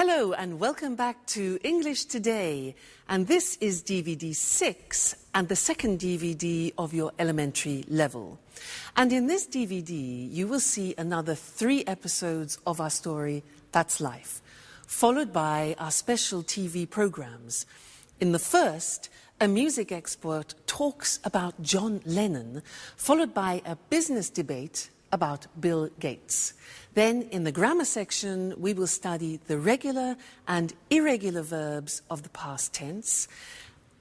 Hello and welcome back to English Today. And this is DVD 6 and the second DVD of your elementary level. And in this DVD, you will see another 3 episodes of our story, That's Life, followed by our special TV programs. In the first, a music expert talks about John Lennon, followed by a business debate about Bill Gates. Then, in the grammar section, we will study the regular and irregular verbs of the past tense,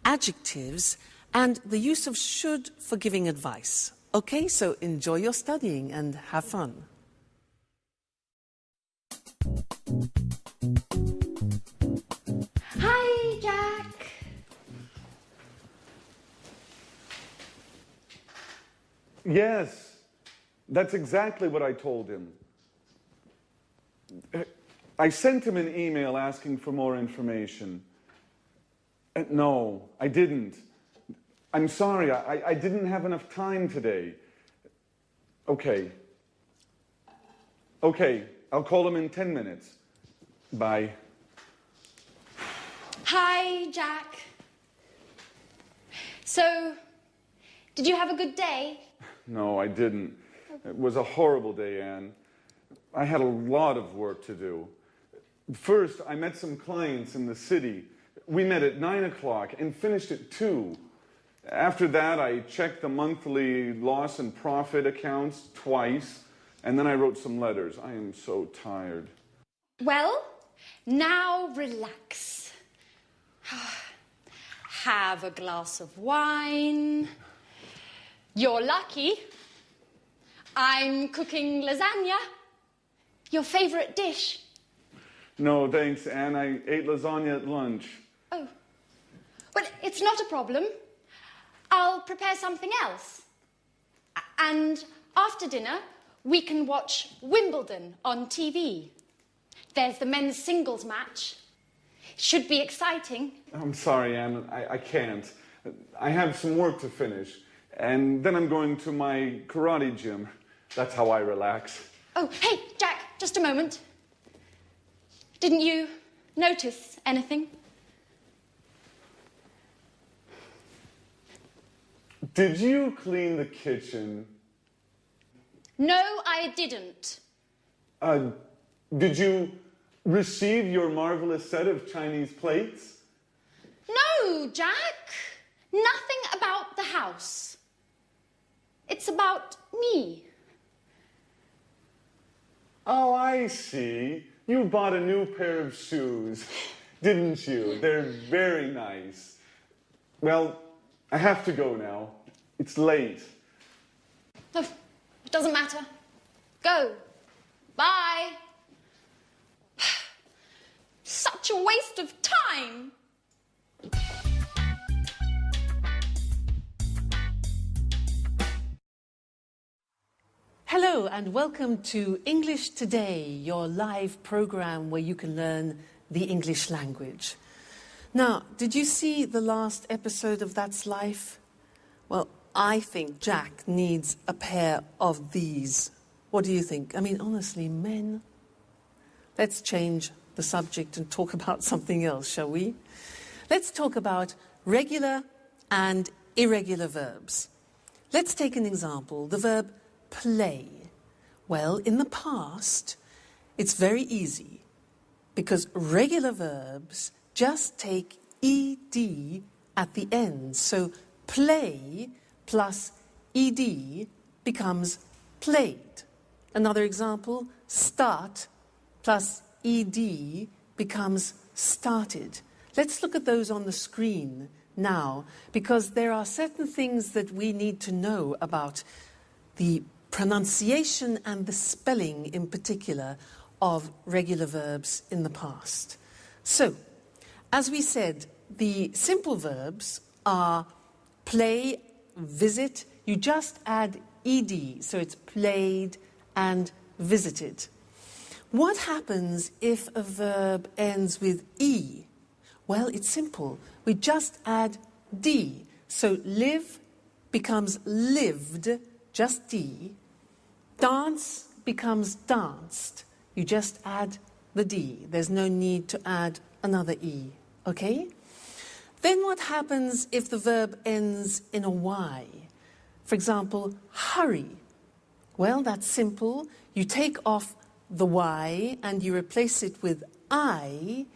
adjectives, and the use of should for giving advice. Okay, so enjoy your studying and have fun. Hi, Jack. Yes, that's exactly what I told him. I sent him an email asking for more information. No, I didn't. I'm sorry, I didn't have enough time today. Okay, I'll call him in 10 minutes. Bye. Hi, Jack. So, did you have a good day? No, I didn't. It was a horrible day, Anne. I had a lot of work to do. First, I met some clients in the city. We met at 9 o'clock and finished at 2. After that, I checked the monthly loss and profit accounts twice, and then I wrote some letters. I am so tired. Well, now relax. Have a glass of wine. You're lucky. I'm cooking lasagna. Your favorite dish. No, thanks, Anne. I ate lasagna at lunch. Oh. Well, it's not a problem. I'll prepare something else. And after dinner, we can watch Wimbledon on TV. There's the men's singles match. Should be exciting. I'm sorry, Anne. I can't. I have some work to finish. And then I'm going to my karate gym. That's how I relax. Oh, hey, Jack, just a moment. Didn't you notice anything? Did you clean the kitchen? No, I didn't. Did you receive your marvelous set of Chinese plates? No, Jack. Nothing about the house. It's about me. Oh, I see. You bought a new pair of shoes, didn't you? They're very nice. Well, I have to go now. It's late. Oh, it doesn't matter. Go. Bye. Such a waste of time. Hello and welcome to English Today, your live program where you can learn the English language. Now, did you see the last episode of That's Life? Well, I think Jack needs a pair of these. What do you think? I mean, honestly, men. Let's change the subject and talk about something else, shall we? Let's talk about regular and irregular verbs. Let's take an example, the verb play. Well, in the past, it's very easy because regular verbs just take ed at the end. So play plus ed becomes played. Another example, start plus ed becomes started. Let's look at those on the screen now because there are certain things that we need to know about the pronunciation and the spelling in particular of regular verbs in the past. So, as we said, the simple verbs are play, visit. You just add ed, so it's played and visited. What happens if a verb ends with e? Well, it's simple. We just add d. So live becomes lived, just d. Dance becomes danced. You just add the D. There's no need to add another E, okay? Then what happens if the verb ends in a Y? For example, hurry. Well, that's simple. You take off the Y and you replace it with I-E-D.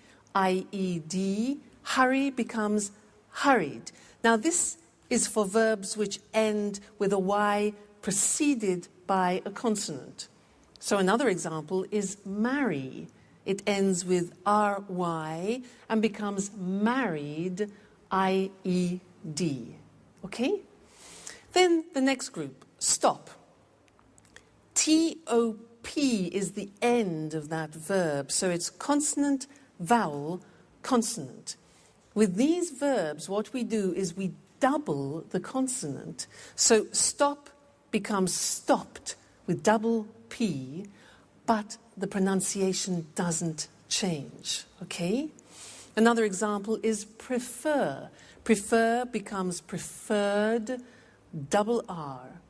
Hurry becomes hurried. Now, this is for verbs which end with a Y preceded by a consonant. So another example is marry. It ends with R-Y and becomes married, I-E-D. Okay? Then the next group, stop. T-O-P is the end of that verb, so it's consonant, vowel, consonant. With these verbs, what we do is we double the consonant. So stop becomes stopped with double P, but the pronunciation doesn't change, okay? Another example is prefer. Prefer becomes preferred, double R.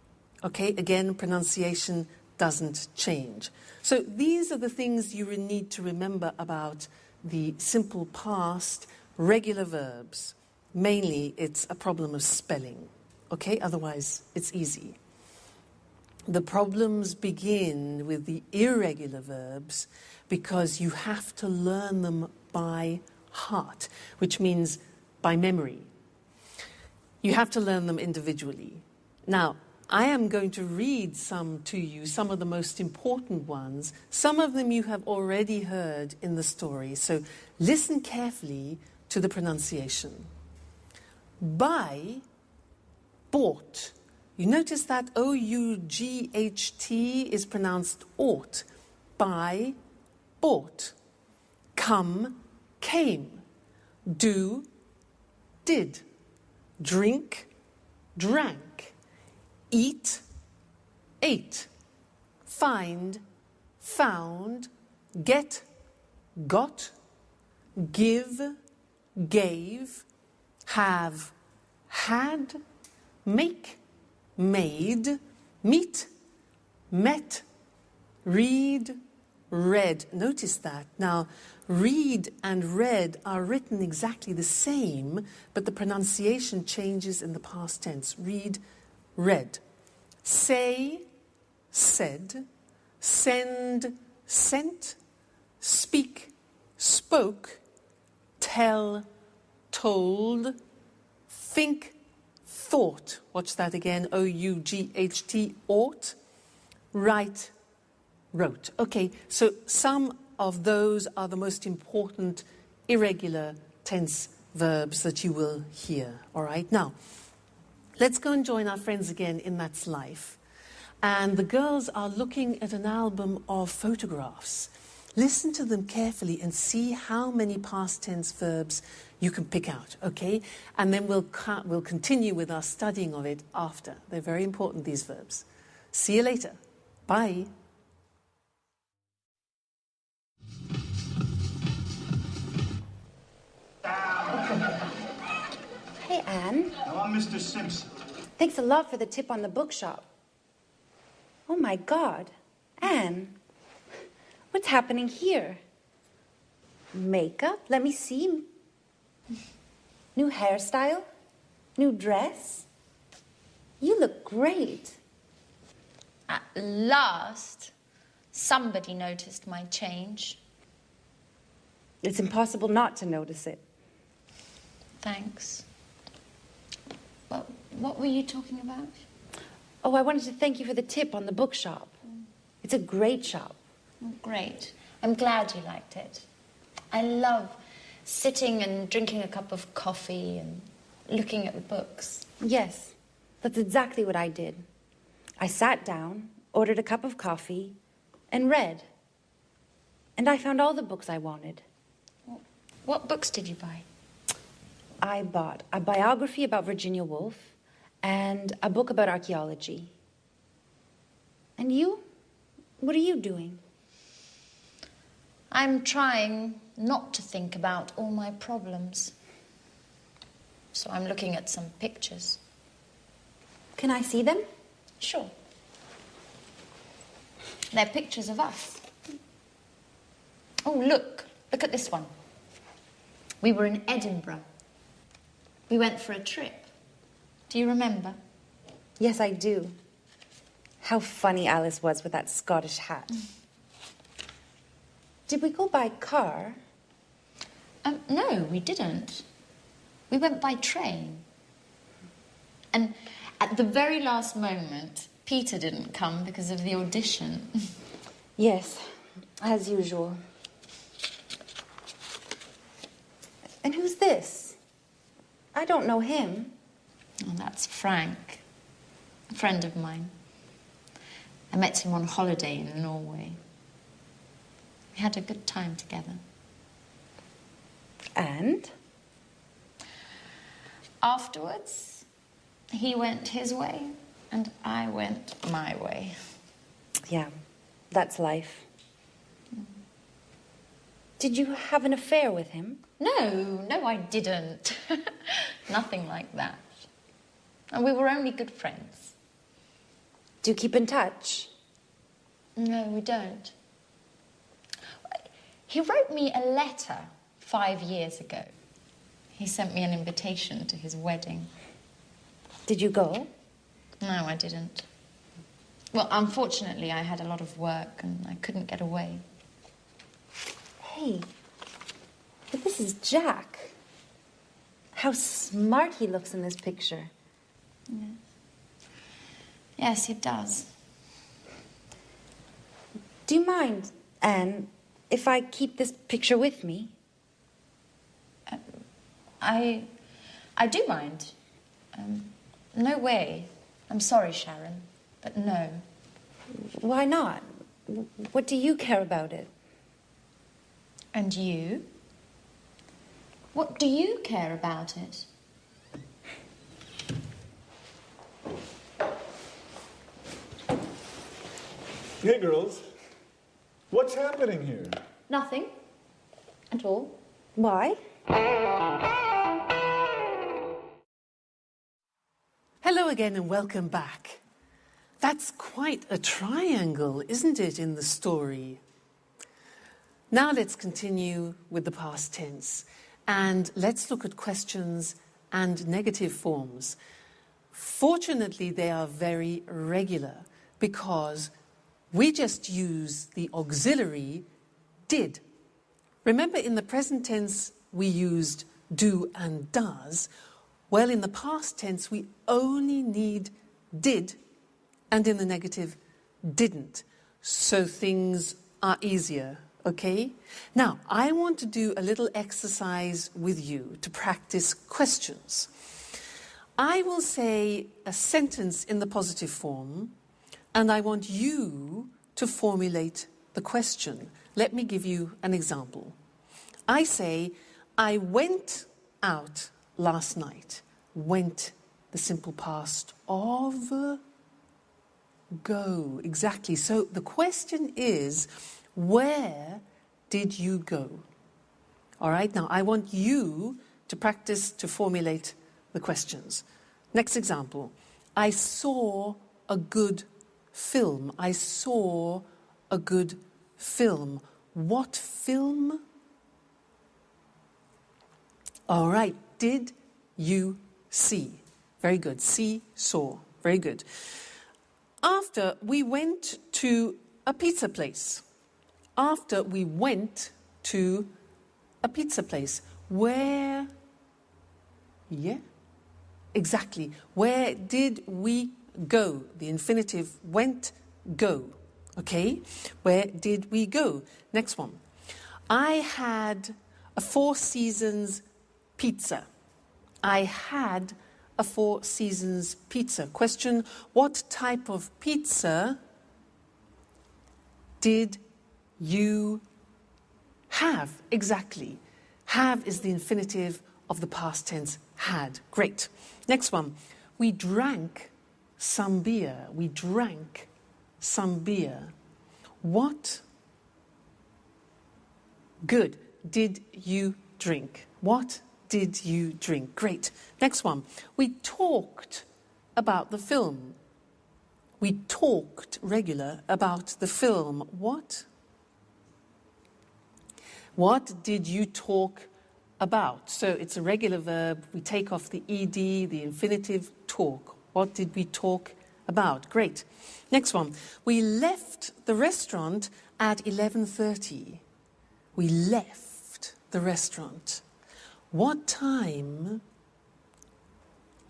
Okay, again, pronunciation doesn't change. So these are the things you need to remember about the simple past, regular verbs. Mainly, it's a problem of spelling, okay? Otherwise, it's easy. The problems begin with the irregular verbs because you have to learn them by heart, which means by memory. You have to learn them individually. Now, I am going to read some to you, some of the most important ones. Some of them you have already heard in the story, so listen carefully to the pronunciation. Buy, bought. You notice that O-U-G-H-T is pronounced ought. Buy, bought. Come, came. Do, did. Drink, drank. Eat, ate. Find, found. Get, got. Give, gave. Have, had. Make, made. Meet, met. Read, read. Notice that. Now, read and read are written exactly the same, but the pronunciation changes in the past tense. Read, read. Say, said. Send, sent. Speak, spoke. Tell, told. Think, thought. Watch that again. O-U-G-H-T, ought. Write, wrote. Okay, so some of those are the most important irregular tense verbs that you will hear. All right, now, let's go and join our friends again in That's Life. And the girls are looking at an album of photographs. Listen to them carefully and see how many past tense verbs you can pick out, okay? And then we'll continue with our studying of it after. They're very important, these verbs. See you later. Bye. Hey, Anne. Now, I'm Mr. Simpson. Thanks a lot for the tip on the bookshop. Oh, my God. Anne, what's happening here? Makeup? Let me see. New hairstyle? New dress? You look great. At last, somebody noticed my change. It's impossible not to notice it. Thanks. Well, what were you talking about? Oh, I wanted to thank you for the tip on the bookshop. It's a great shop. Oh, great. I'm glad you liked it. I love sitting and drinking a cup of coffee and looking at the books. Yes, that's exactly what I did. I sat down, ordered a cup of coffee, and read. And I found all the books I wanted. What books did you buy? I bought a biography about Virginia Woolf and a book about archaeology. And you? What are you doing? I'm trying not to think about all my problems. So I'm looking at some pictures. Can I see them? Sure. They're pictures of us. Oh, look at this one. We were in Edinburgh. We went for a trip. Do you remember? Yes, I do. How funny Alice was with that Scottish hat. Did we go by car? No, we didn't. We went by train. And at the very last moment, Peter didn't come because of the audition. Yes, as usual. And who's this? I don't know him. Oh, that's Frank, a friend of mine. I met him on holiday in Norway. We had a good time together. And? Afterwards, he went his way and I went my way. Yeah, that's life. Did you have an affair with him? No, I didn't. Nothing like that. And we were only good friends. Do you keep in touch? No, we don't. He wrote me a letter 5 years ago. He sent me an invitation to his wedding. Did you go? No, I didn't. Well, unfortunately, I had a lot of work and I couldn't get away. Hey, but this is Jack. How smart he looks in this picture. Yes, it does. Do you mind, Anne, if I keep this picture with me? I do mind. No way. I'm sorry, Sharon, but no. Why not? What do you care about it? And you? What do you care about it? Hey, girls. What's happening here? Nothing. At all. Why? Hello again and welcome back. That's quite a triangle, isn't it, in the story? Now let's continue with the past tense and let's look at questions and negative forms. Fortunately, they are very regular because we just use the auxiliary did. Remember, in the present tense, we used do and does. Well, in the past tense, we only need did, and in the negative, didn't. So things are easier, okay? Now, I want to do a little exercise with you to practice questions. I will say a sentence in the positive form, and I want you to formulate the question. Let me give you an example. I say, I went out last night. Went, the simple past of go. Exactly. So the question is, where did you go? All right, now I want you to practice to formulate the questions. Next example. I saw a good film. I saw a good film. What film? All right. Did you see? Very good. See, saw. Very good. After we went to a pizza place. After we went to a pizza place. Where? Yeah. Exactly. Where did we go? The infinitive went, go. Okay? Where did we go? Next one. I had a Four Seasons pizza. I had a Four Seasons pizza. Question, what type of pizza did you have? Exactly. Have is the infinitive of the past tense had. Great. Next one. We drank some beer. We drank some beer. What good did you drink? What did you drink? Great. Next one. We talked about the film. We talked regular about the film. What? What did you talk about? So it's a regular verb. We take off the ed, the infinitive, talk. What did we talk about? Great. Next one. We left the restaurant at 11:30. We left the restaurant. What time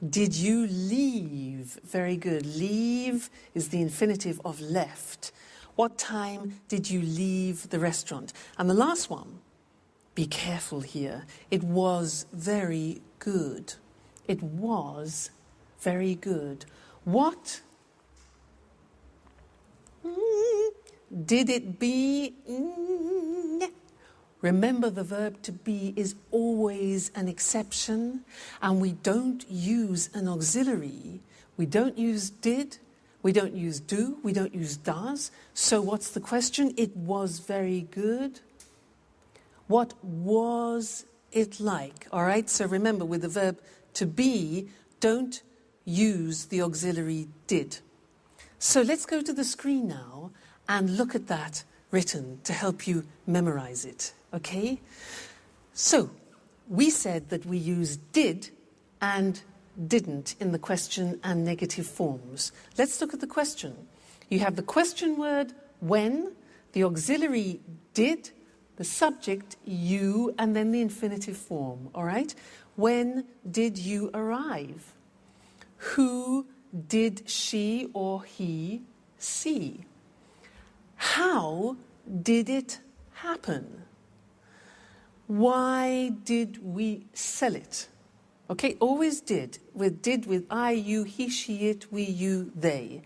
did you leave? Very good. Leave is the infinitive of left. What time did you leave the restaurant? And the last one, be careful here. It was very good. It was very good. What did it be? Remember, the verb to be is always an exception, and we don't use an auxiliary. We don't use did, we don't use do, we don't use does. So what's the question? It was very good. What was it like? All right, so remember, with the verb to be, don't use the auxiliary did. So let's go to the screen now and look at that written to help you memorize it, okay? So, we said that we use did and didn't in the question and negative forms. Let's look at the question. You have the question word when, the auxiliary did, the subject you, and then the infinitive form, all right? When did you arrive? Who did she or he see? How did it happen? Why did we sell it? Okay, always did with I, you, he, she, it, we, you, they.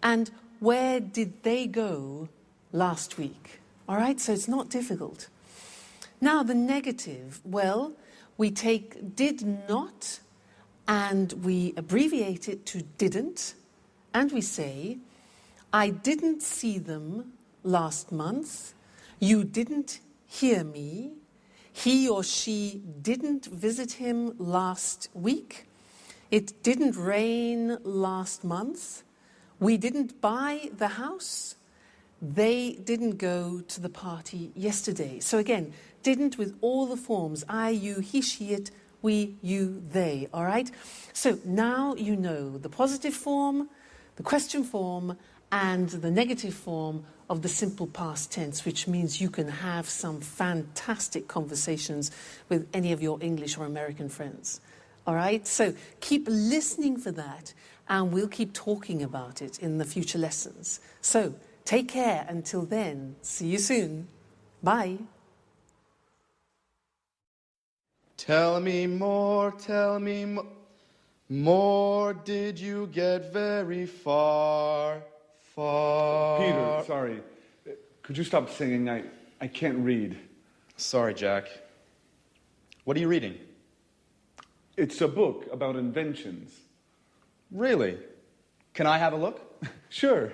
And where did they go last week? All right, so it's not difficult. Now the negative, well, we take did not and we abbreviate it to didn't, and we say, I didn't see them last month, you didn't hear me, he or she didn't visit him last week, it didn't rain last month, we didn't buy the house, they didn't go to the party yesterday. So again, didn't with all the forms, I, you, he, she, it, we, you, they, all right? So now you know the positive form, the question form, and the negative form of the simple past tense, which means you can have some fantastic conversations with any of your English or American friends. All right? So keep listening for that, and we'll keep talking about it in the future lessons. So take care until then. See you soon. Bye. Tell me more, more did you get very far, far? Peter, sorry. Could you stop singing? I can't read. Sorry, Jack. What are you reading? It's a book about inventions. Really? Can I have a look? Sure.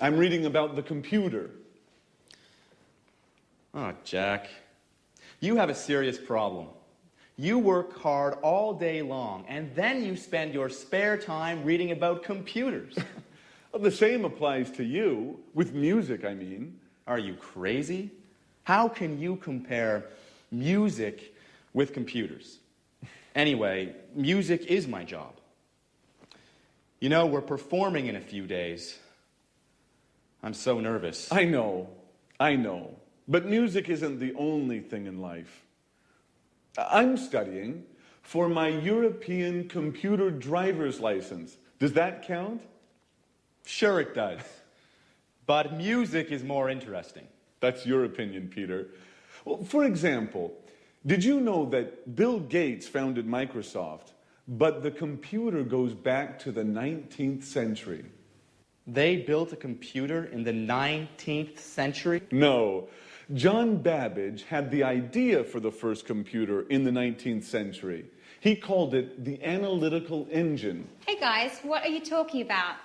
I'm reading about the computer. Oh, Jack. You have a serious problem. You work hard all day long, and then you spend your spare time reading about computers. Well, the same applies to you, with music, I mean. Are you crazy? How can you compare music with computers? Anyway, music is my job. You know, we're performing in a few days. I'm so nervous. I know. But music isn't the only thing in life. I'm studying for my European computer driver's license. Does that count? Sure it does. But music is more interesting. That's your opinion, Peter. Well, for example, did you know that Bill Gates founded Microsoft, but the computer goes back to the 19th century? They built a computer in the 19th century? No. John Babbage had the idea for the first computer in the 19th century. He called it the analytical engine. Hey guys, what are you talking about?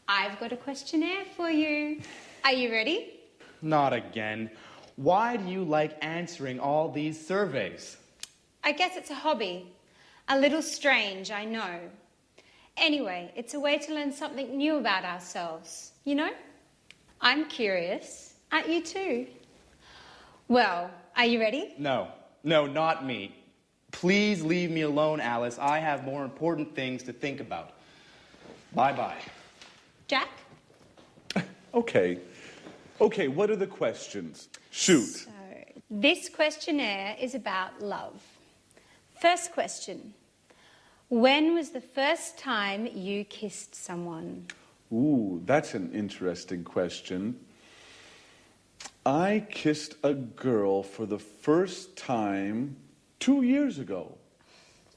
I've got a questionnaire for you. Are you ready? Not again. Why do you like answering all these surveys? I guess it's a hobby. A little strange, I know. Anyway, it's a way to learn something new about ourselves, you know? I'm curious, Aren't you too? Well, are you ready? No, not me. Please leave me alone, Alice. I have more important things to think about. Bye-bye. Jack? Okay, what are the questions? Shoot. So, this questionnaire is about love. First question. When was the first time you kissed someone? Ooh, that's an interesting question. I kissed a girl for the first time 2 years ago.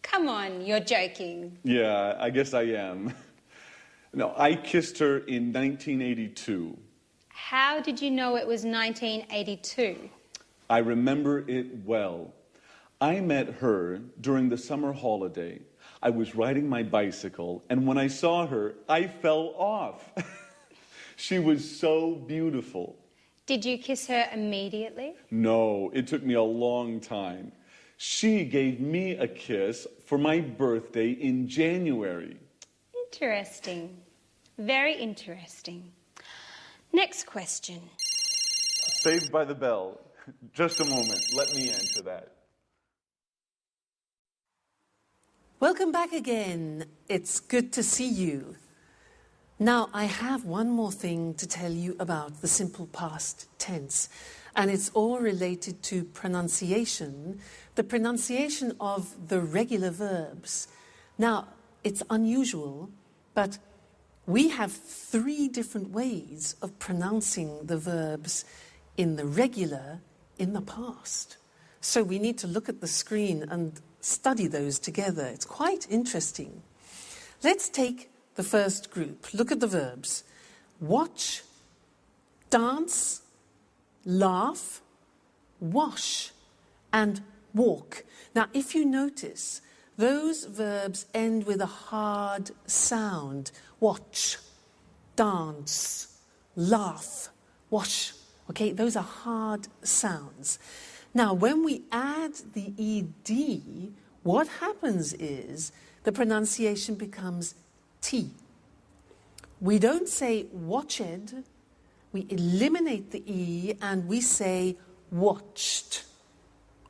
Come on, you're joking. Yeah, I guess I am. No, I kissed her in 1982. How did you know it was 1982? I remember it well. I met her during the summer holiday. I was riding my bicycle, and when I saw her, I fell off. She was so beautiful. Did you kiss her immediately? No, it took me a long time. She gave me a kiss for my birthday in January. Interesting. Very interesting. Next question. Saved by the bell. Just a moment. Let me answer that. Welcome back again. It's good to see you. Now, I have one more thing to tell you about the simple past tense, and it's all related to pronunciation, the pronunciation of the regular verbs. Now, it's unusual, but we have 3 different ways of pronouncing the verbs in the regular, in the past. So we need to look at the screen and study those together. It's quite interesting. Let's take the first group. Look at the verbs. Watch, dance, laugh, wash, and walk. Now, if you notice, those verbs end with a hard sound. Watch, dance, laugh, wash. Okay, those are hard sounds. Now, when we add the ed, what happens is the pronunciation becomes T. We don't say watched, we eliminate the E and we say watched.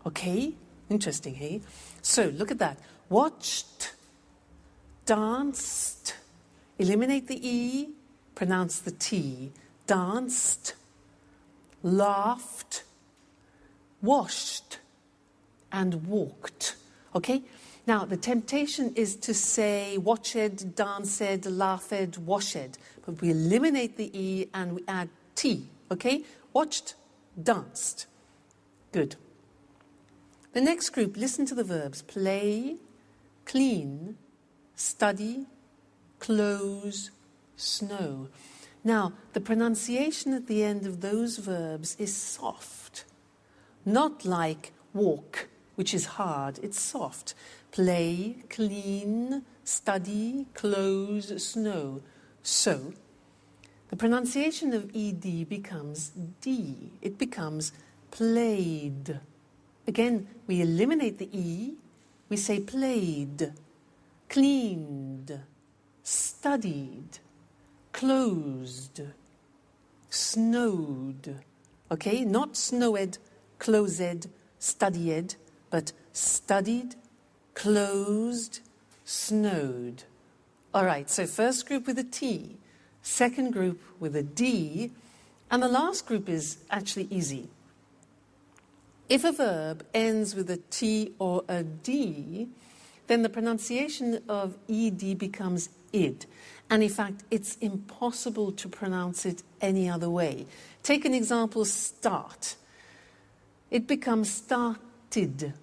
Okay? Interesting, hey? So, look at that. Watched, danced, eliminate the E, pronounce the T. Danced, laughed, washed, and walked. Okay? Now, the temptation is to say watched, danced, laughed, washed. But we eliminate the E and we add T. Okay? Watched, danced. Good. The next group, listen to the verbs. Play, clean, study, close, snow. Now, the pronunciation at the end of those verbs is soft. Not like walk, which is hard. It's soft. Play, clean, study, close, snow. So, the pronunciation of ed becomes D. It becomes played. Again, we eliminate the E. We say played, cleaned, studied, closed, snowed. Okay, not snowed, closed, studied, but studied, closed, snowed. All right, so first group with a T, second group with a D, and the last group is actually easy. If a verb ends with a T or a D, then the pronunciation of ed becomes id. And in fact, it's impossible to pronounce it any other way. Take an example, start. It becomes started.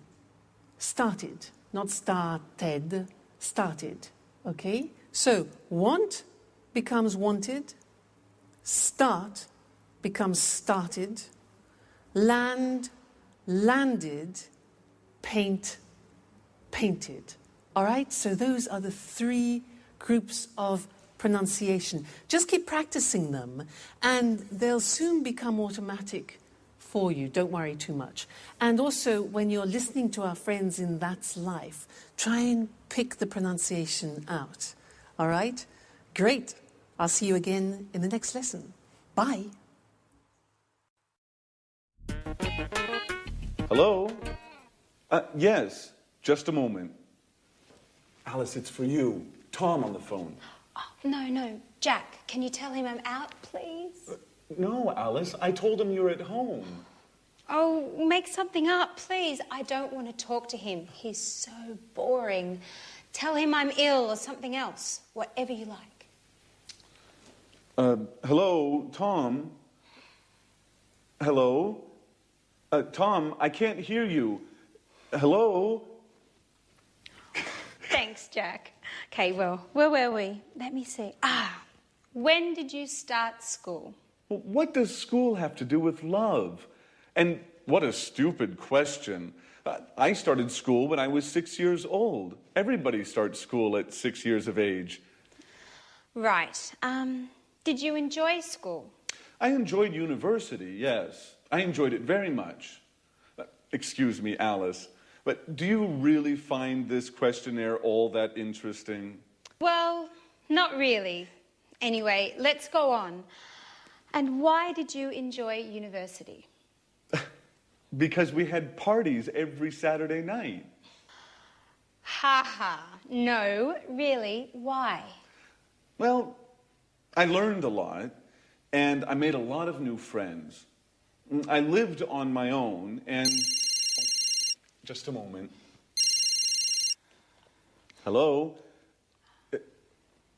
Started, not started, started. Okay? So, want becomes wanted. Start becomes started. Land, landed. Paint, painted. All right? So those are the 3 groups of pronunciation. Just keep practicing them and they'll soon become automatic for you. Don't worry too much. And also, when you're listening to our friends in That's Life, try and pick the pronunciation out. All right? Great. I'll see you again in the next lesson. Bye. Hello? Yes, just a moment. Alice, it's for you. Tom on the phone. Oh, no. Jack, can you tell him I'm out, please? No, Alice, I told him you're at home. Oh, make something up, please. I don't want to talk to him. He's so boring. Tell him I'm ill or something else. Whatever you like. Hello, Tom? Hello? Tom, I can't hear you. Hello? Thanks, Jack. Okay, well, where were we? Let me see. When did you start school? Well, what does school have to do with love? And what a stupid question. I started school when I was 6 years old. Everybody starts school at 6 years of age. Right. Did you enjoy school? I enjoyed university, yes. I enjoyed it very much. Excuse me, Alice, but do you really find this questionnaire all that interesting? Well, not really. Anyway, let's go on. And why did you enjoy university? Because we had parties every Saturday night. Ha. No, really, why? Well, I learned a lot, and I made a lot of new friends. I lived on my own, and... Just a moment. Hello?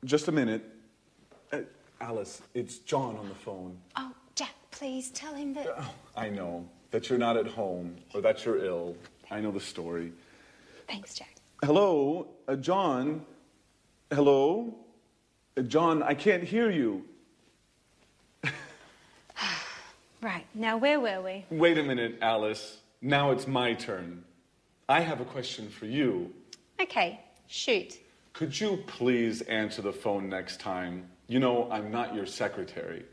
Just a minute. Alice, it's John on the phone. Oh, Jack, please tell him that... I know that you're not at home, or that you're ill. I know the story. Thanks, Jack. Hello? John? Hello? John, I can't hear you. Right, now where were we? Wait a minute, Alice. Now it's my turn. I have a question for you. Okay, shoot. Could you please answer the phone next time? You know, I'm not your secretary.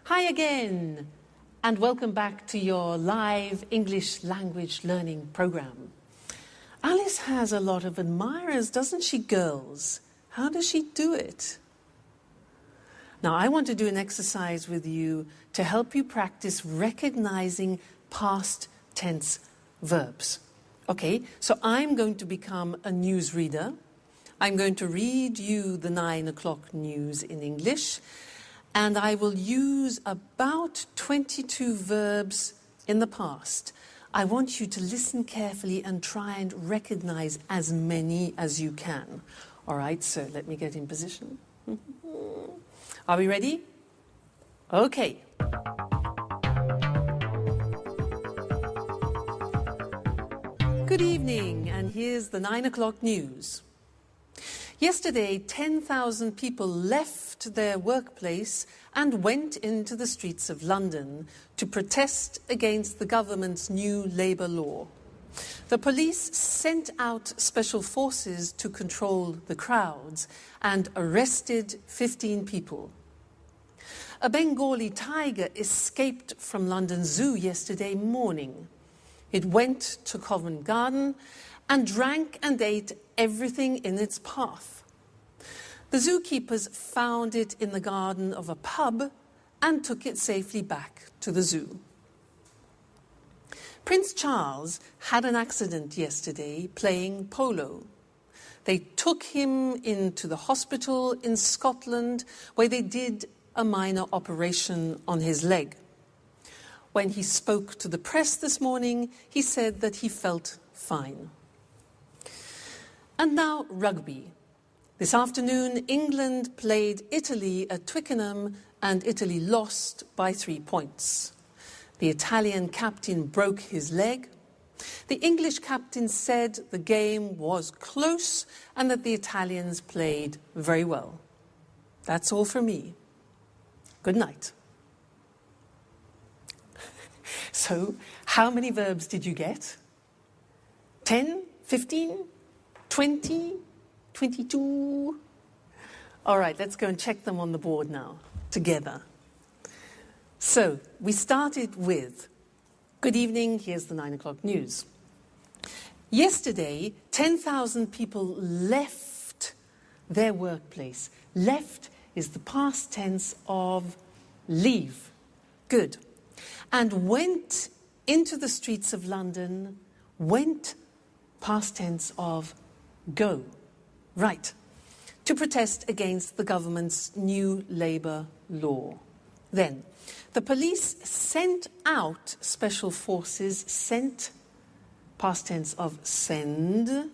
Hi again, and welcome back to your live English language learning program. Alice has a lot of admirers, doesn't she, girls? How does she do it? Now, I want to do an exercise with you to help you practice recognizing past tense verbs. Okay, so I'm going to become a newsreader. I'm going to read you the 9 o'clock news in English, and I will use about 22 verbs in the past. I want you to listen carefully and try and recognize as many as you can. All right, so let me get in position. Are we ready? Okay. Good evening, and here's the 9 o'clock news. Yesterday, 10,000 people left their workplace and went into the streets of London to protest against the government's new labour law. The police sent out special forces to control the crowds and arrested 15 people. A Bengali tiger escaped from London Zoo yesterday morning. It went to Covent Garden and drank and ate everything in its path. The zookeepers found it in the garden of a pub and took it safely back to the zoo. Prince Charles had an accident yesterday playing polo. They took him into the hospital in Scotland where they did a minor operation on his leg. When he spoke to the press this morning, he said that he felt fine. And now rugby. This afternoon, England played Italy at Twickenham and Italy lost by 3 points. The Italian captain broke his leg. The English captain said the game was close and that the Italians played very well. That's all from me. Good night. So, how many verbs did you get? 10? 15? 20? 22? All right, let's go and check them on the board now, together. So, we started with, good evening, here's the 9 o'clock news. Yesterday, 10,000 people left their workplace. Left is the past tense of leave. Good. And went into the streets of London, went, past tense of go. Right. To protest against the government's new labour law. Then, the police sent out special forces, sent, past tense of send,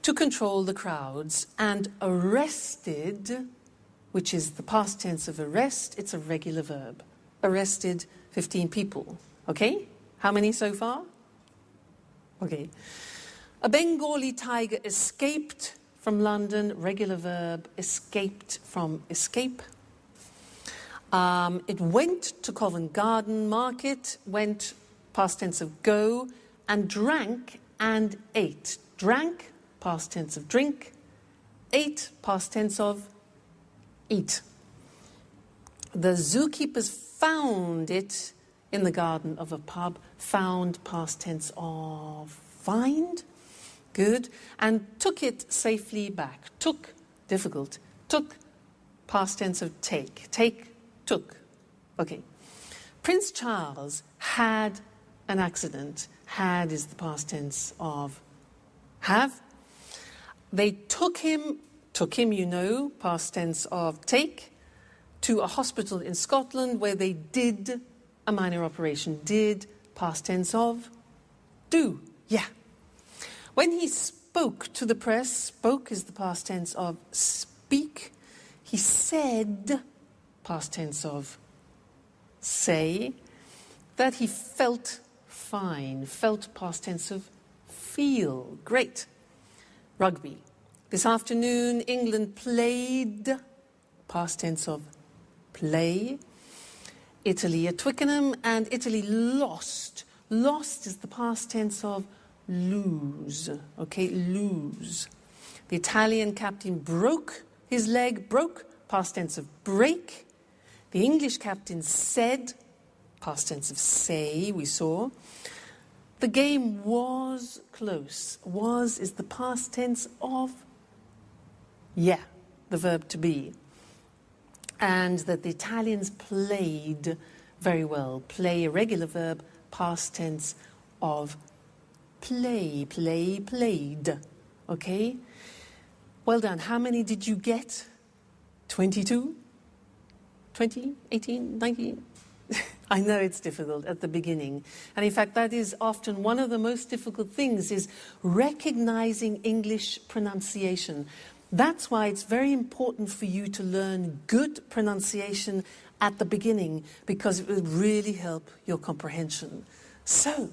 to control the crowds, and arrested, which is the past tense of arrest, it's a regular verb. Arrested 15 people. Okay? How many so far? Okay. A Bengali tiger escaped from London, regular verb, escaped from escape. It went to Covent Garden Market, went, past tense of go, and drank and ate. Drank, past tense of drink, ate, past tense of eat. The zookeepers found it in the garden of a pub, found, past tense of find. Good. And took it safely back. Took, difficult. Took, past tense of take. Take, took. Okay. Prince Charles had an accident. Had is the past tense of have. They took him, you know, past tense of take, to a hospital in Scotland where they did a minor operation. Did, past tense of do. Yeah. When he spoke to the press, spoke is the past tense of speak. He said, past tense of say, that he felt fine. Felt, past tense of feel. Great. Rugby. This afternoon, England played, past tense of play, Italy at Twickenham, and Italy lost. Lost is the past tense of lose. Okay, lose. The Italian captain broke his leg, broke, past tense of break. The English captain said, past tense of say, we saw. The game was close. Was is the past tense of yeah, the verb to be. And that the Italians played very well. Play, a regular verb, past tense of play, play, played. Okay? Well done. How many did you get? 22? 20? 18? 19? I know it's difficult at the beginning. And in fact, that is often one of the most difficult things, is recognizing English pronunciation. That's why it's very important for you to learn good pronunciation at the beginning, because it will really help your comprehension. So,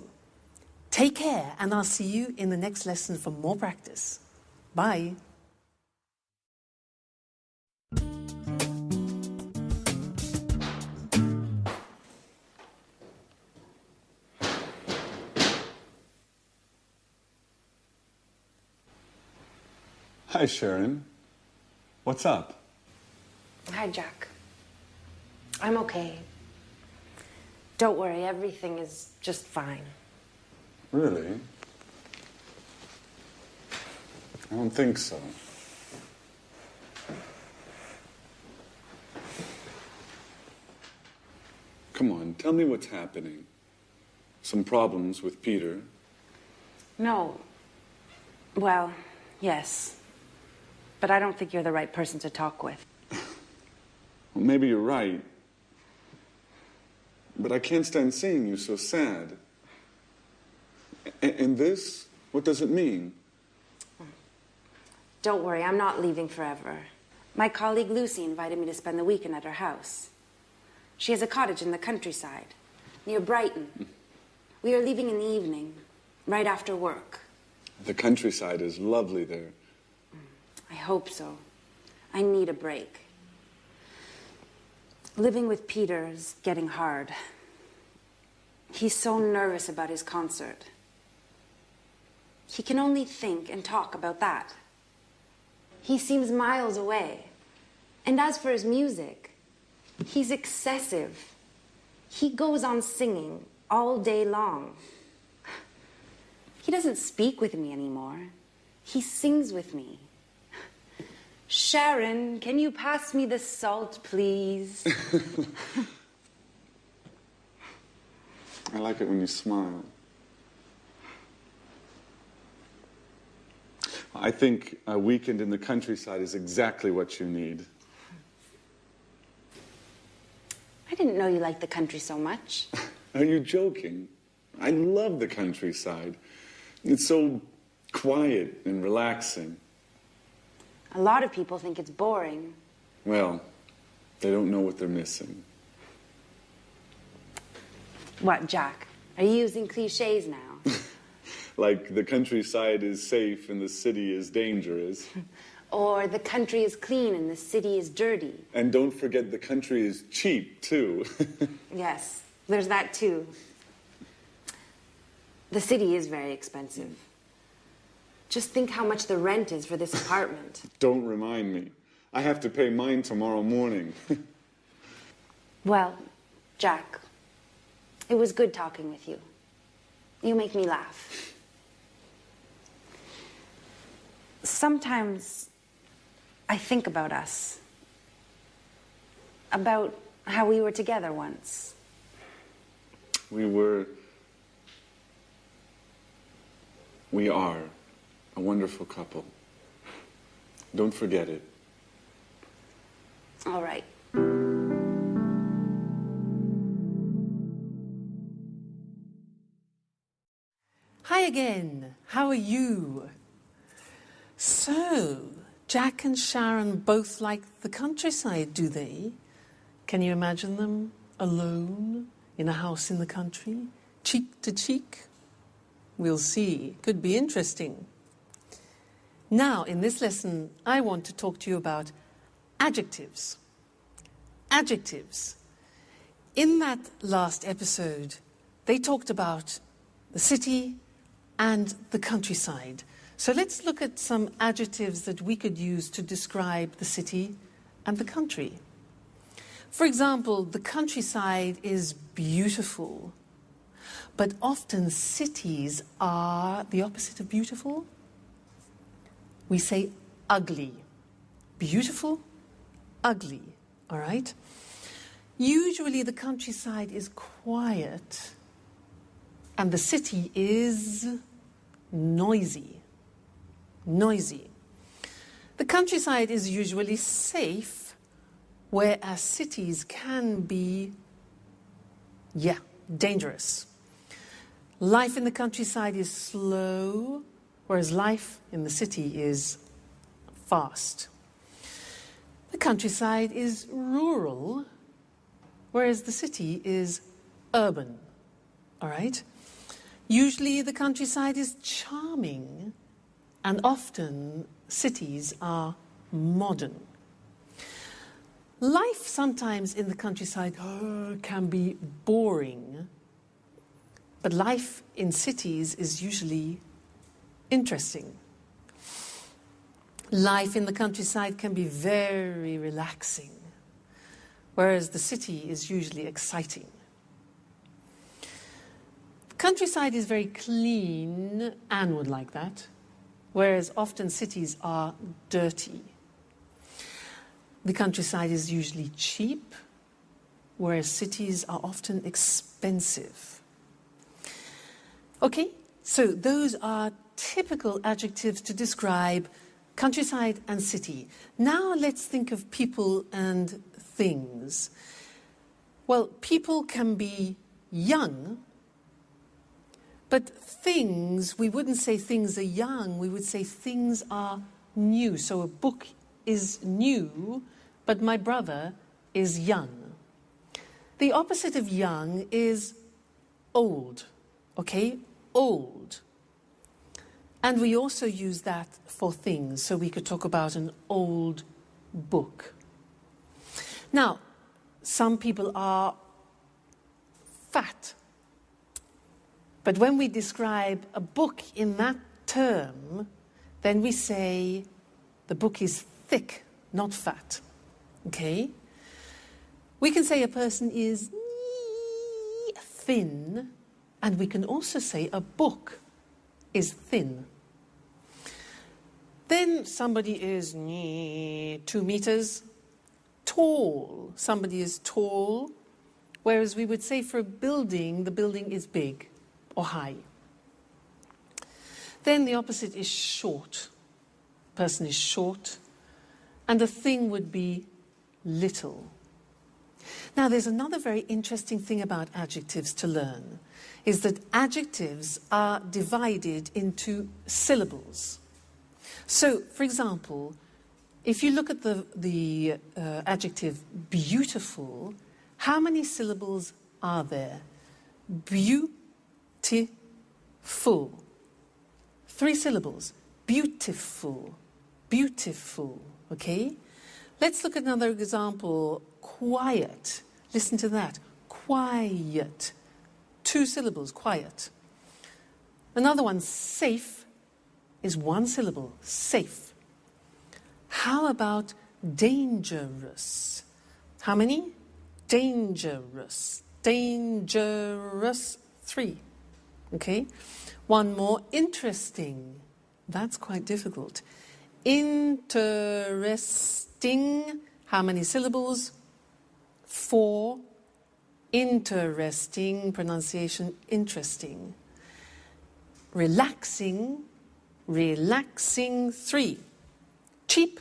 take care, and I'll see you in the next lesson for more practice. Bye. Hi, Sharon. What's up? Hi, Jack. I'm okay. Don't worry, everything is just fine. Really? I don't think so. Come on, tell me what's happening. Some problems with Peter? No. Well, yes. But I don't think you're the right person to talk with. Well, maybe you're right. But I can't stand seeing you so sad. And this? What does it mean? Don't worry, I'm not leaving forever. My colleague Lucy invited me to spend the weekend at her house. She has a cottage in the countryside, near Brighton. We are leaving in the evening, right after work. The countryside is lovely there. I hope so. I need a break. Living with Peter is getting hard. He's so nervous about his concert. He can only think and talk about that. He seems miles away. And as for his music, he's excessive. He goes on singing all day long. He doesn't speak with me anymore. He sings with me. Sharon, can you pass me the salt, please? I like it when you smile. I think a weekend in the countryside is exactly what you need. I didn't know you liked the country so much. Are you joking? I love the countryside. It's so quiet and relaxing. A lot of people think it's boring. Well, they don't know what they're missing. What, Jack? Are you using cliches now? Like the countryside is safe and the city is dangerous. Or the country is clean and the city is dirty. And don't forget the country is cheap, too. Yes, there's that too. The city is very expensive. Just think how much the rent is for this apartment. Don't remind me. I have to pay mine tomorrow morning. Well, Jack, it was good talking with you. You make me laugh. Sometimes I think about us. About how we were together once. We are a wonderful couple. Don't forget it. All right. Hi again. How are you? So, Jack and Sharon both like the countryside, do they? Can you imagine them alone in a house in the country, cheek to cheek? We'll see. Could be interesting. Now, in this lesson, I want to talk to you about adjectives. Adjectives. In that last episode, they talked about the city and the countryside. So let's look at some adjectives that we could use to describe the city and the country. For example, the countryside is beautiful, but often cities are the opposite of beautiful. We say ugly. Beautiful, ugly, all right? Usually the countryside is quiet and the city is noisy. Noisy. The countryside is usually safe, whereas cities can be, dangerous. Life in the countryside is slow, whereas life in the city is fast. The countryside is rural, whereas the city is urban. All right? Usually the countryside is charming, and often cities are modern. Life sometimes in the countryside can be boring, but life in cities is usually interesting. Life in the countryside can be very relaxing, whereas the city is usually exciting. The countryside is very clean, Anne would like that, whereas often cities are dirty. The countryside is usually cheap, whereas cities are often expensive. Okay, so those are typical adjectives to describe countryside and city. Now let's think of people and things. Well, people can be young, but things, we wouldn't say things are young, we would say things are new. So a book is new, but my brother is young. The opposite of young is old, okay? Old. And we also use that for things, so we could talk about an old book. Now, some people are fat. But when we describe a book in that term, then we say the book is thick, not fat. Okay? We can say a person is thin, and we can also say a book is thin. Then somebody is 2 meters tall. Somebody is tall, whereas we would say for a building, the building is big or high. Then the opposite is short. Person is short, and the thing would be little. Now, there's another very interesting thing about adjectives to learn, is that adjectives are divided into syllables. So, for example, if you look at the adjective beautiful, how many syllables are there? Beautiful. 3 syllables. Beautiful. Beautiful. Okay? Let's look at another example. Quiet. Listen to that. Quiet. 2 syllables. Quiet. Another one, safe, is 1 syllable. Safe. How about dangerous? How many? Dangerous. Dangerous. 3. Okay? One more, interesting. That's quite difficult. Interesting. How many syllables? 4. Interesting. Pronunciation, interesting. Relaxing. Relaxing. 3. Cheap.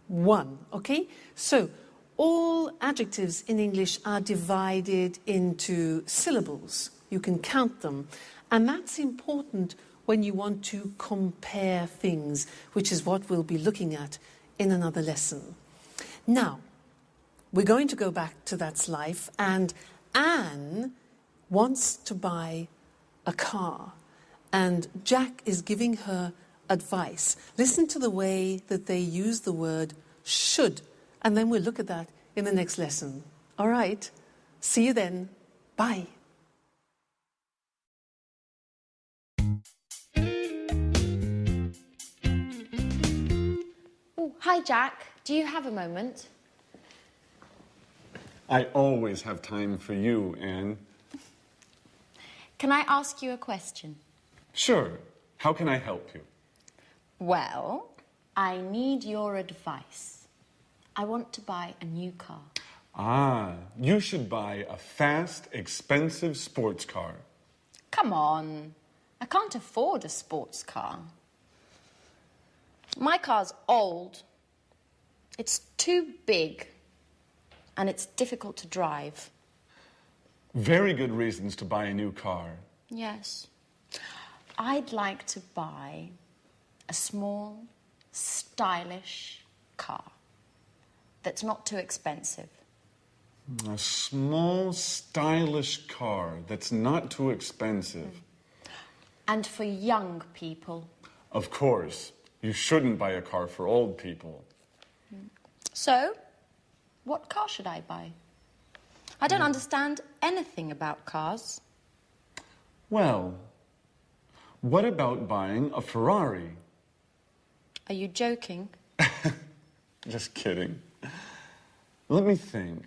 1. Okay? So, all adjectives in English are divided into syllables. You can count them. And that's important when you want to compare things, which is what we'll be looking at in another lesson. Now, we're going to go back to That's Life, and Anne wants to buy a car, and Jack is giving her advice. Listen to the way that they use the word should, and then we'll look at that in the next lesson. All right, see you then. Bye. Oh, hi, Jack. Do you have a moment? I always have time for you, Anne. Can I ask you a question? Sure. How can I help you? Well, I need your advice. I want to buy a new car. Ah, you should buy a fast, expensive sports car. Come on. I can't afford a sports car. My car's old. It's too big. And it's difficult to drive. Very good reasons to buy a new car. Yes. I'd like to buy a small, stylish car that's not too expensive. A small, stylish car that's not too expensive. And for young people. Of course. You shouldn't buy a car for old people. So, what car should I buy? I don't understand anything about cars. Well, what about buying a Ferrari? Are you joking? Just kidding. Let me think.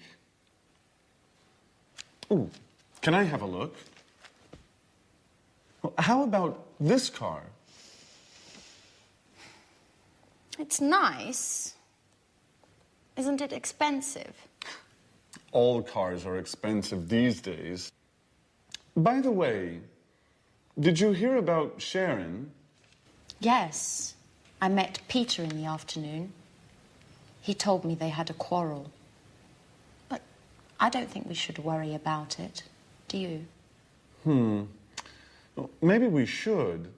Ooh, can I have a look? Well, how about this car? It's nice. Isn't it expensive? All cars are expensive these days. By the way, did you hear about Sharon? Yes. I met Peter in the afternoon. He told me they had a quarrel. But I don't think we should worry about it. Do you? Well, maybe we should.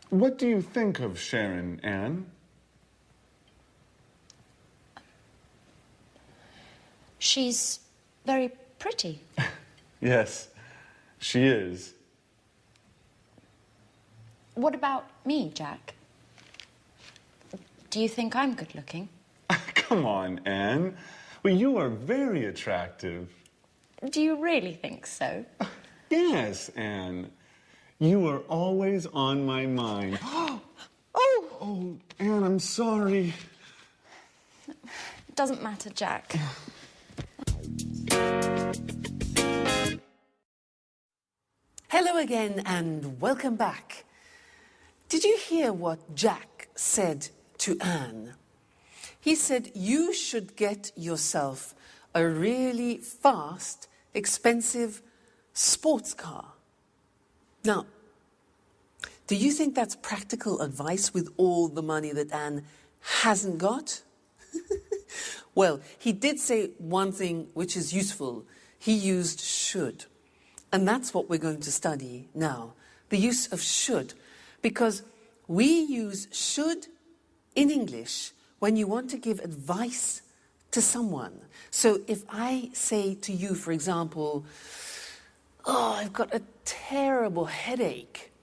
What do you think of Sharon, Anne? She's very pretty. Yes, she is. What about me, Jack? Do you think I'm good looking? Come on, Anne. Well, you are very attractive. Do you really think so? Yes, Anne. You are always on my mind. Oh, Anne, I'm sorry. It doesn't matter, Jack. Hello again and welcome back. Did you hear what Jack said to Anne? He said, you should get yourself a really fast, expensive sports car. Now, do you think that's practical advice with all the money that Anne hasn't got? Well, he did say one thing which is useful. He used should. And that's what we're going to study now. The use of should. Because we use should in English when you want to give advice to someone. So if I say to you, for example, oh, I've got a terrible headache,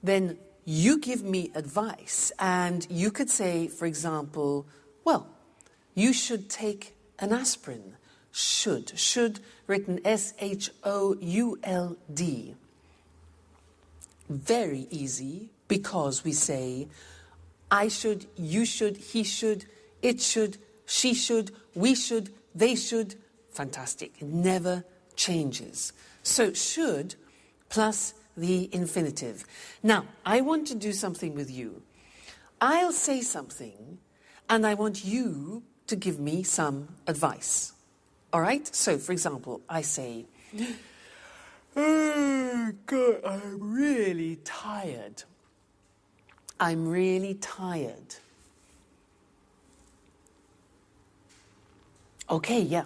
then you give me advice. And you could say, for example, well, you should take an aspirin. Should. Should, written S-H-O-U-L-D. Very easy, because we say, I should, you should, he should, it should, she should, we should, they should. Fantastic. It never changes. So should plus the infinitive. Now, I want to do something with you. I'll say something, and I want you to give me some advice. All right? So, for example, I say, oh, God, I'm really tired. I'm really tired. Okay, yeah.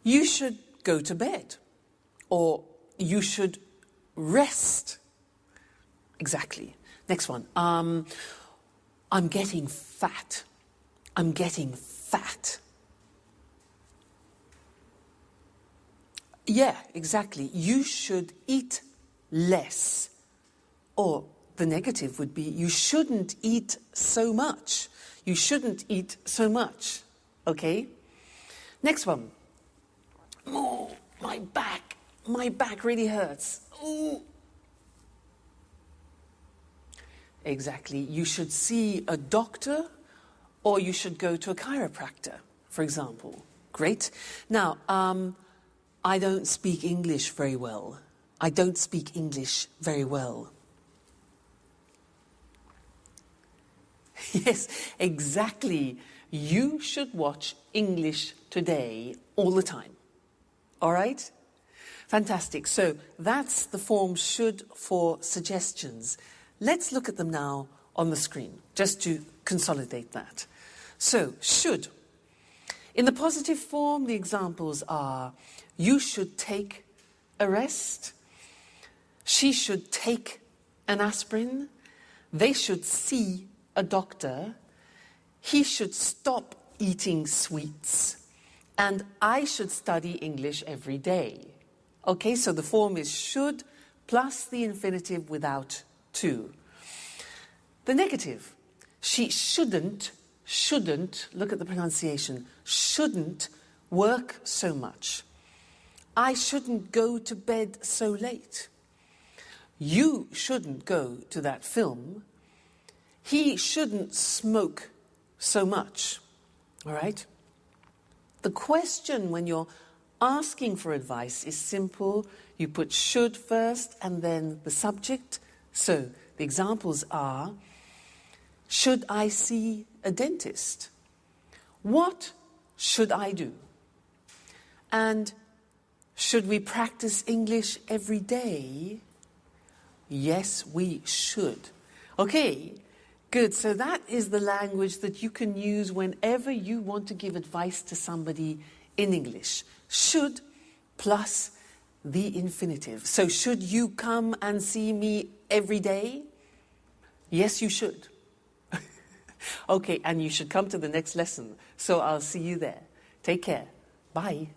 You should go to bed. Or you should rest. Exactly. Next one. I'm getting fat. I'm getting fat. Yeah, exactly. You should eat less. Or the negative would be, you shouldn't eat so much. You shouldn't eat so much. Okay? Next one. Oh, my back really hurts. Ooh. Exactly. You should see a doctor, or you should go to a chiropractor, for example. Great. Now, I don't speak English very well. I don't speak English very well. Yes, exactly. You should watch English Today all the time. All right? Fantastic. So that's the form should for suggestions. Let's look at them now on the screen, just to consolidate that. So, should. In the positive form, the examples are, you should take a rest. She should take an aspirin. They should see a doctor. He should stop eating sweets. And I should study English every day. Okay, so the form is should plus the infinitive without to. The negative, she shouldn't, look at the pronunciation, shouldn't work so much. I shouldn't go to bed so late. You shouldn't go to that film. He shouldn't smoke so much. All right? The question when you're asking for advice is simple. You put should first and then the subject. So the examples are, should I see a dentist? What should I do? And should we practice English every day? Yes, we should. Okay, good. So that is the language that you can use whenever you want to give advice to somebody in English. Should plus the infinitive. So should you come and see me every day? Yes, you should. Okay, and you should come to the next lesson. So I'll see you there. Take care. Bye.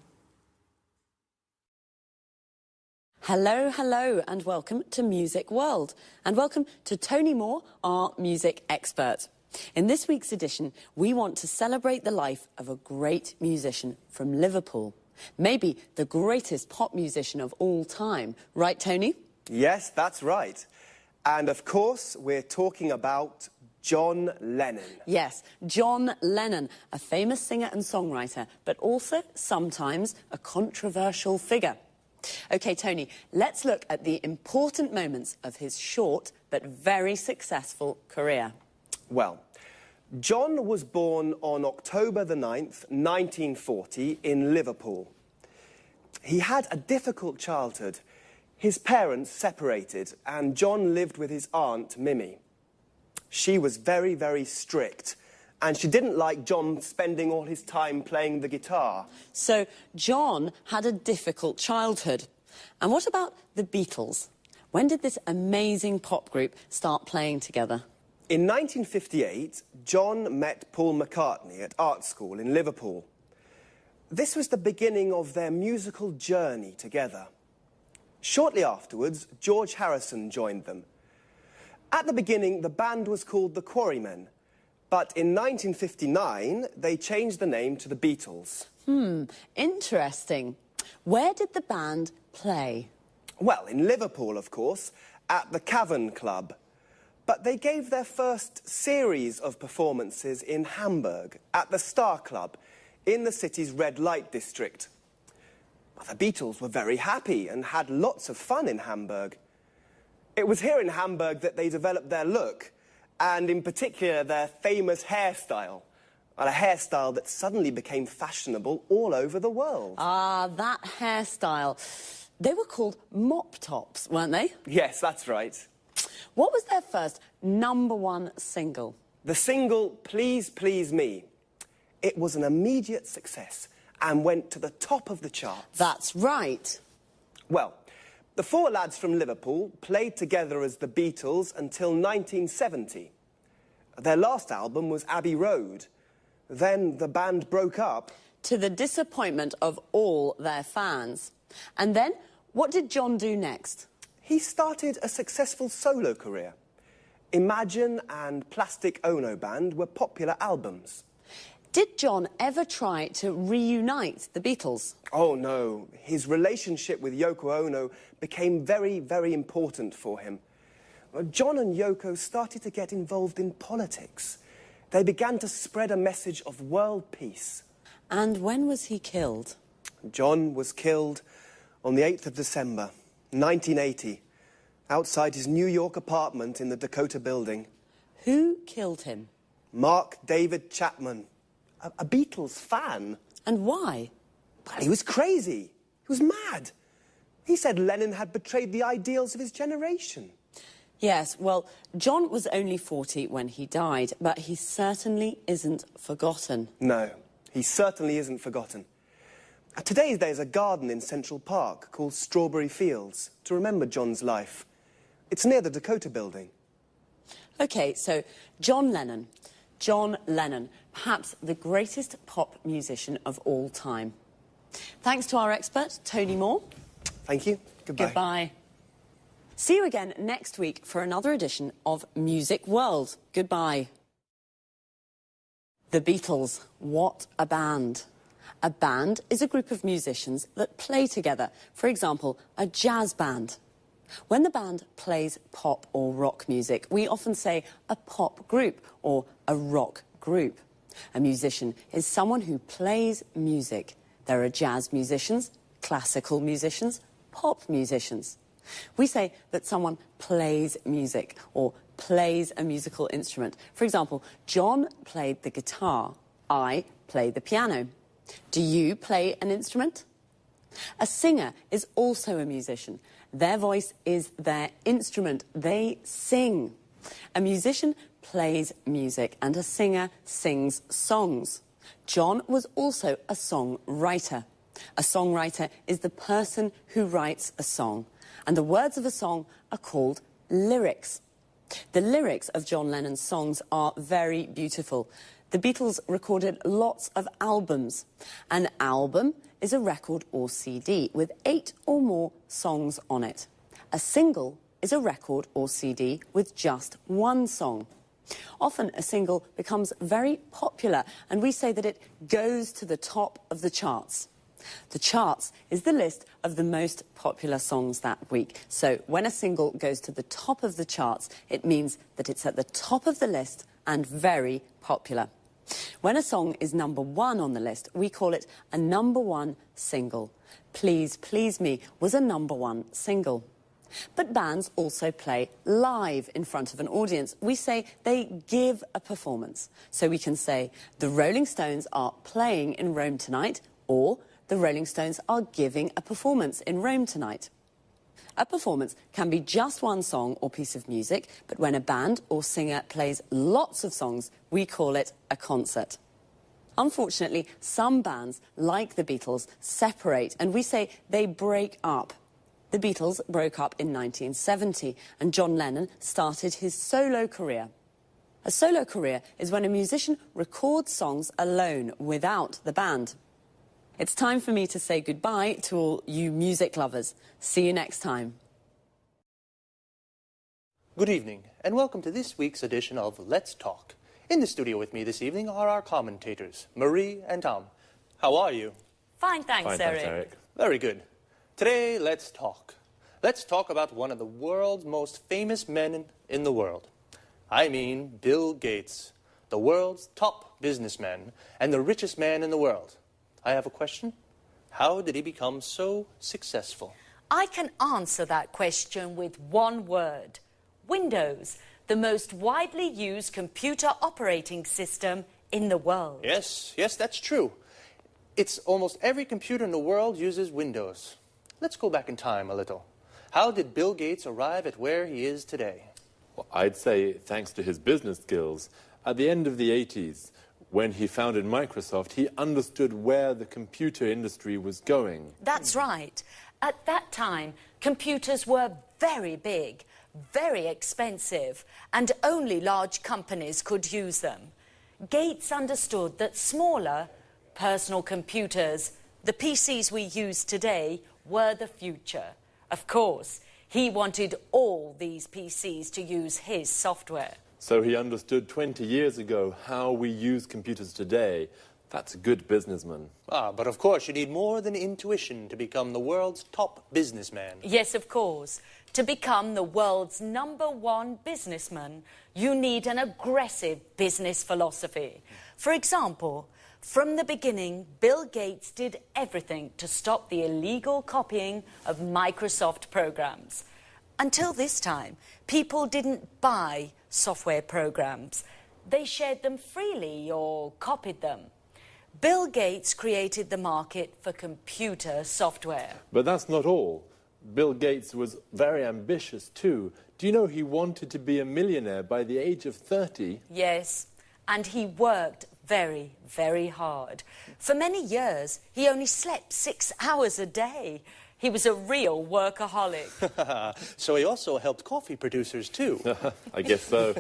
Hello, hello, and welcome to Music World. And welcome to Tony Moore, our music expert. In this week's edition, we want to celebrate the life of a great musician from Liverpool. Maybe the greatest pop musician of all time. Right, Tony? Yes, that's right. And of course, we're talking about John Lennon. Yes, John Lennon, a famous singer and songwriter, but also sometimes a controversial figure. OK, Tony, let's look at the important moments of his short but very successful career. Well, John was born on October the 9th, 1940, in Liverpool. He had a difficult childhood. His parents separated, and John lived with his aunt, Mimi. She was very, very strict, and she didn't like John spending all his time playing the guitar. So John had a difficult childhood. And what about the Beatles? When did this amazing pop group start playing together? In 1958, John met Paul McCartney at art school in Liverpool. This was the beginning of their musical journey together. Shortly afterwards, George Harrison joined them. At the beginning, the band was called the Quarrymen, but in 1959, they changed the name to the Beatles. Interesting. Where did the band play? Well, in Liverpool, of course, at the Cavern Club. But they gave their first series of performances in Hamburg, at the Star Club, in the city's red light district. Well, the Beatles were very happy and had lots of fun in Hamburg. It was here in Hamburg that they developed their look, and in particular their famous hairstyle. A hairstyle that suddenly became fashionable all over the world. Ah, that hairstyle. They were called mop tops, weren't they? Yes, that's right. What was their first #1 single? The single Please Please Me. It was an immediate success and went to the top of the charts. That's right. Well, the four lads from Liverpool played together as the Beatles until 1970. Their last album was Abbey Road. Then the band broke up. To the disappointment of all their fans. And then, what did John do next? He started a successful solo career. Imagine and Plastic Ono Band were popular albums. Did John ever try to reunite the Beatles? Oh, no. His relationship with Yoko Ono became very, very important for him. John and Yoko started to get involved in politics. They began to spread a message of world peace. And when was he killed? John was killed on the 8th of December, 1980, outside his New York apartment in the Dakota Building. Who killed him? Mark David Chapman, a Beatles fan. And why? Well, he was crazy. He was mad. He said Lennon had betrayed the ideals of his generation. Yes, well, John was only 40 when he died, but he certainly isn't forgotten. No, he certainly isn't forgotten. Today there's a garden in Central Park called Strawberry Fields to remember John's life. It's near the Dakota Building. OK, so John Lennon. John Lennon, perhaps the greatest pop musician of all time. Thanks to our expert, Tony Moore. Thank you. Goodbye. Goodbye. See you again next week for another edition of Music World. Goodbye. The Beatles, what a band. A band is a group of musicians that play together. For example, a jazz band. When the band plays pop or rock music, we often say a pop group or a rock group. A musician is someone who plays music. There are jazz musicians, classical musicians, pop musicians. We say that someone plays music or plays a musical instrument. For example, John played the guitar. I play the piano. Do you play an instrument? A singer is also a musician. Their voice is their instrument. They sing. A musician plays music and a singer sings songs. John was also a songwriter. A songwriter is the person who writes a song. And the words of a song are called lyrics. The lyrics of John Lennon's songs are very beautiful. The Beatles recorded lots of albums. An album is a record or CD with 8 or more songs on it. A single is a record or CD with just one song. Often a single becomes very popular and we say that it goes to the top of the charts. The charts is the list of the most popular songs that week. So when a single goes to the top of the charts, it means that it's at the top of the list and very popular. When a song is #1 on the list, we call it a #1 single. Please Please Me was a #1 single. But bands also play live in front of an audience. We say they give a performance. So we can say, the Rolling Stones are playing in Rome tonight, or the Rolling Stones are giving a performance in Rome tonight. A performance can be just one song or piece of music, but when a band or singer plays lots of songs, we call it a concert. Unfortunately, some bands, like the Beatles, separate, and we say they break up. The Beatles broke up in 1970, and John Lennon started his solo career. A solo career is when a musician records songs alone, without the band. It's time for me to say goodbye to all you music lovers. See you next time. Good evening, and welcome to this week's edition of Let's Talk. In the studio with me this evening are our commentators, Marie and Tom. How are you? Fine, thanks, Eric. Very good. Today, let's talk. Let's talk about one of the world's most famous men in the world. I mean Bill Gates, the world's top businessman and the richest man in the world. I have a question. How did he become so successful? I can answer that question with one word. Windows, the most widely used computer operating system in the world. Yes, that's true. It's almost every computer in the world uses Windows. Let's go back in time a little. How did Bill Gates arrive at where he is today? Well, I'd say thanks to his business skills. At the end of the 80s, when he founded Microsoft, he understood where the computer industry was going. That's right. At that time, computers were very big, very expensive, and only large companies could use them. Gates understood that smaller, personal computers, the PCs we use today, were the future. Of course, he wanted all these PCs to use his software. So he understood 20 years ago how we use computers today. That's a good businessman. But of course you need more than intuition to become the world's top businessman. Yes, of course. To become the world's #1 businessman, you need an aggressive business philosophy. For example, from the beginning, Bill Gates did everything to stop the illegal copying of Microsoft programs. Until this time, people didn't buy software programs. They shared them freely or copied them. Bill Gates created the market for computer software. But that's not all. Bill Gates was very ambitious too. Do you know he wanted to be a millionaire by the age of 30? Yes, and he worked very, very hard. For many years, he only slept 6 hours a day. He was a real workaholic. So he also helped coffee producers too. I guess so.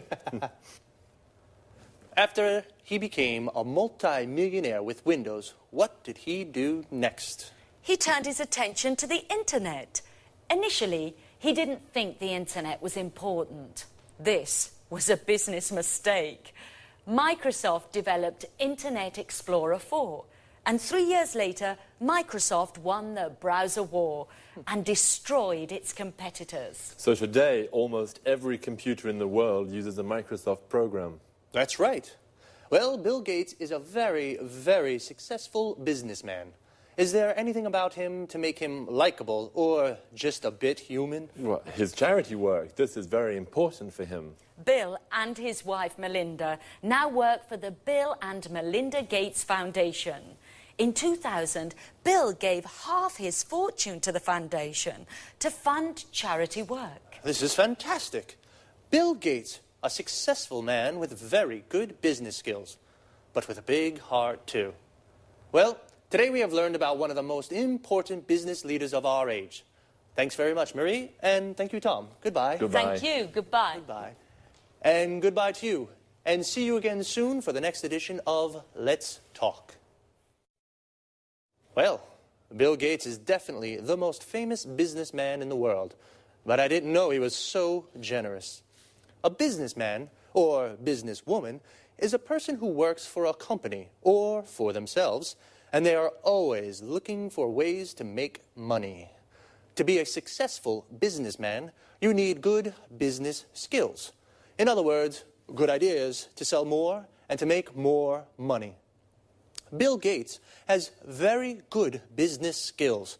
After he became a multi-millionaire with Windows, what did he do next? He turned his attention to the internet. Initially, he didn't think the internet was important. This was a business mistake. Microsoft developed Internet Explorer 4, and 3 years later, Microsoft won the browser war and destroyed its competitors. So today, almost every computer in the world uses a Microsoft program. That's right. Well, Bill Gates is a very, very successful businessman. Is there anything about him to make him likable or just a bit human? Well, his charity work, this is very important for him. Bill and his wife Melinda now work for the Bill and Melinda Gates Foundation. In 2000, Bill gave half his fortune to the foundation to fund charity work. This is fantastic. Bill Gates, a successful man with very good business skills, but with a big heart too. Well, today we have learned about one of the most important business leaders of our age. Thanks very much, Marie, and thank you, Tom. Goodbye. Goodbye. Thank you. Goodbye. Goodbye. And goodbye to you. And see you again soon for the next edition of Let's Talk. Well, Bill Gates is definitely the most famous businessman in the world, but I didn't know he was so generous. A businessman, or businesswoman, is a person who works for a company or for themselves, and they are always looking for ways to make money. To be a successful businessman, you need good business skills. In other words, good ideas to sell more and to make more money. Bill Gates has very good business skills.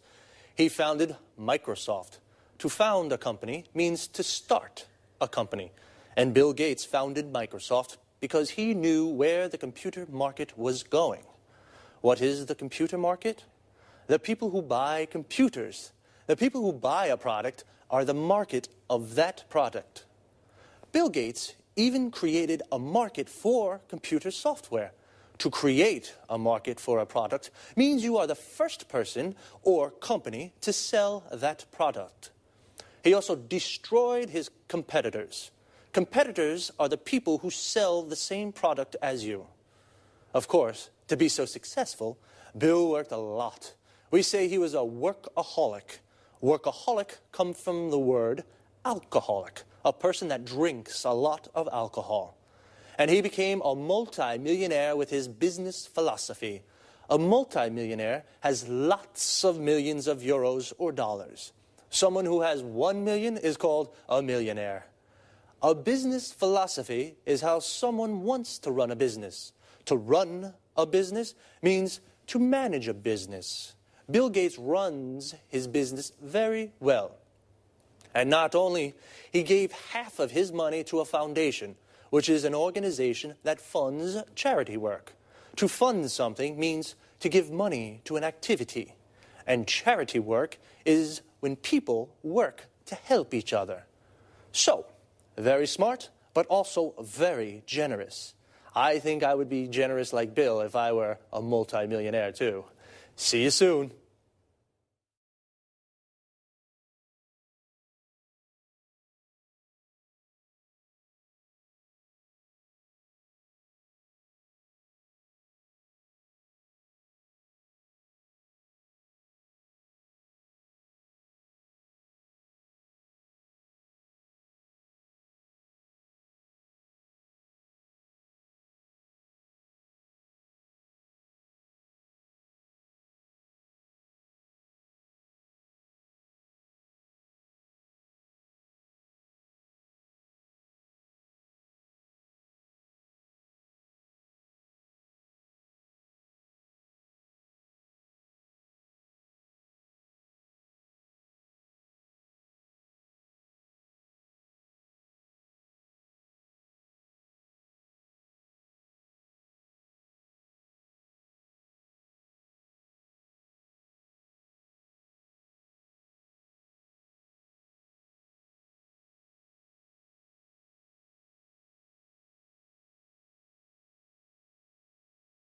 He founded Microsoft. To found a company means to start a company. And Bill Gates founded Microsoft because he knew where the computer market was going. What is the computer market? The people who buy computers. The people who buy a product are the market of that product. Bill Gates even created a market for computer software. To create a market for a product means you are the first person or company to sell that product. He also destroyed his competitors. Competitors are the people who sell the same product as you. Of course, to be so successful, Bill worked a lot. We say he was a workaholic. Workaholic comes from the word alcoholic, a person that drinks a lot of alcohol. And he became a multi-millionaire with his business philosophy. A multi-millionaire has lots of millions of euros or dollars. Someone who has 1 million is called a millionaire. A business philosophy is how someone wants to run a business. To run a business means to manage a business. Bill Gates runs his business very well. And not only, he gave half of his money to a foundation, which is an organization that funds charity work. To fund something means to give money to an activity. And charity work is when people work to help each other. So, very smart, but also very generous. I think I would be generous like Bill if I were a multi-millionaire too. See you soon.